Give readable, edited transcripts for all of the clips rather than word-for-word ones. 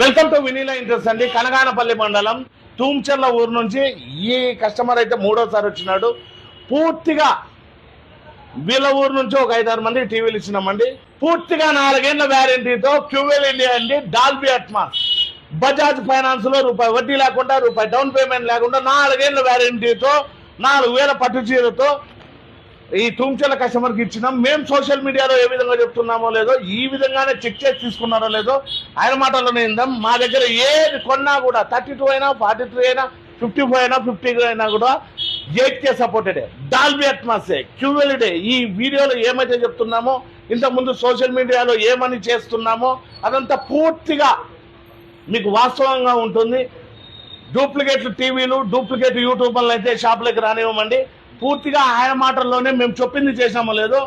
Welcome to Vinila interest అండి. కనగానపల్లి మండలం తూంచెర్ల ఊరు నుంచి ఈ కస్టమర్ అయితే మూడోసారి వచ్చినాడు. పూర్తిగా వీళ్ళ ఊరు నుంచి ఒక 5-6 మంది టీవీలు ఇచ్చినామండి. పూర్తిగా 4 ఏళ్ల వ్యారంటీతో క్యూవెల్ ఇండియా అండి, డాల్బీ అట్మాస్, బజాజ్ ఫైనాన్స్ లో రూపాయి వడ్డీ లేకుండా, రూపాయి డౌన్ పేమెంట్ లేకుండా 4 ఏళ్ల వ్యారంటీతో 4000 పట్టు చీరతో ఈ తుంచెల కస్టమర్కి ఇచ్చినాం. మేము సోషల్ మీడియాలో ఏ విధంగా చెప్తున్నామో లేదో ఈ విధంగానే చెక్ చేసి తీసుకున్నారో లేదో ఆయన మాటల్లోనే ఇందాం. మా దగ్గర ఏది కొన్నా కూడా 32 అయినా 43 అయినా 55 అయినా 50 అయినా కూడా 8K సపోర్టెడే, డాల్బీ అట్మాసే, క్యూవెల్డే. ఈ వీడియోలో ఏమైతే చెప్తున్నామో, ఇంతకుముందు సోషల్ మీడియాలో ఏమని చేస్తున్నామో అదంతా పూర్తిగా మీకు వాస్తవంగా ఉంటుంది. డూప్లికేట్ టీవీలు, డూప్లికేట్ యూట్యూబర్లు అయితే షాపులకి రానివ్వమండి. పూర్తిగా ఆయన మాటల్లోనే మేము చెప్పింది చేసామో లేదో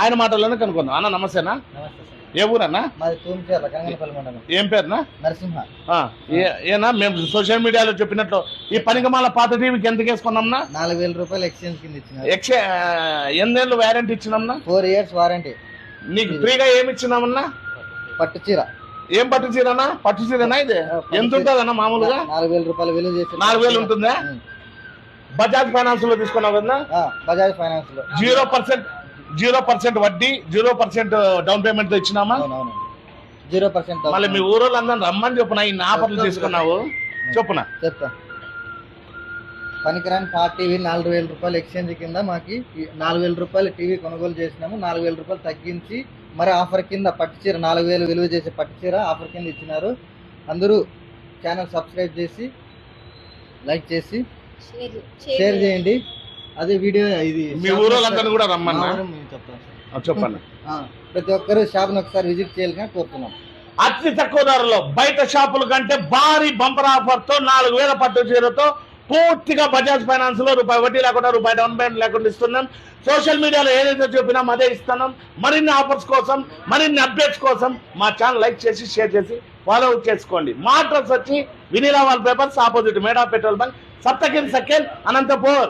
ఆయన మాటల్లోనే కనుక్కుందాం. అన్న నమస్తేనా? ఏ ఊరన్నా? ఏం పేరునా? నరసింహ. ఏనా మేము సోషల్ మీడియాలో చెప్పినట్లు ఈ పనికిమాల పాత టీవీకి ఎంత వేసుకున్నాంనా? 4000 రూపాయలు ఎక్స్చేంజ్ కింద ఇచ్చిన. ఎన్నేళ్ళు వారంటీ ఇచ్చినాంనా? 4 years warranty. నీకు ఫ్రీగా ఏమి ఇచ్చినామన్నా? పట్టు చీర. ఏం పట్టు చీరనా? పట్టు చీరనా? ఇది ఎంత ఉంటుందన్నా మామూలుగా? 4000 రూపాయలు విలువ చేసి 4000 ఉంటుందా? బజాజ్ ఫైనాన్స్ లో తీసుకున్నావు కదా? బజాజ్ ఫైనాన్స్ లో 0% వడ్డీ, 0% డౌన్ పేమెంట్ తో ఇచ్చినామా? 0%. మళ్ళీ మీ ఊరోళ్ళు అందరూ రమ్మని చెప్పునా ఈ ఆఫర్లు తీసుకున్నావు? చెప్పునా చెప్తా. పనికిరాని పాత టీవీ 4000 రూపాయలు ఎక్స్చేంజ్ కింద మాకి 4000 రూపాయలు టీవీ కొనుగోలు చేసినాము. 4000 రూపాయలు తగ్గించి మరి ఆఫర్ కింద పట్టు చీర 4000 విలువ చేసే పట్టు చీర ఆఫర్ కింద ఇచ్చినారు. అందరూ ఛానల్ సబ్స్క్రైబ్ చేసి లైక్ చేసి షేర్ చేయండి. అదే వీడియో ఇది మీ ఊరోళ్ళందరూ కూడా రమ్మన్నా చెప్తాను. చెప్పండి. ప్రతి ఒక్కరు షాప్ని ఒకసారి విజిట్ చేయాలని కోరుతున్నాం. అతి తక్కువ ధరలో బయట షాపుల కంటే భారీ బంపర్ ఆఫర్ తో 4000 పట్టు చీరతో పూర్తిగా బజాజ్ ఫైనాన్స్ లో రూపాయి వడ్డీ లేకుండా, రూపాయి డౌన్ పేమెంట్ లేకుండా ఇస్తున్నాం. సోషల్ మీడియాలో ఏదైతే చెప్పినాం అదే ఇస్తున్నాం. మరిన్ని ఆఫర్స్ కోసం, మరిన్ని అప్డేట్స్ కోసం మా ఛానల్ లైక్ చేసి షేర్ చేసి ఫాలో చేసుకోండి. మా అడ్రస్ వచ్చి వినీలా వాల్ పేపర్స్, ఆపోజిట్ మేడా petrol bunk, Saptagiri circle, Anantapur.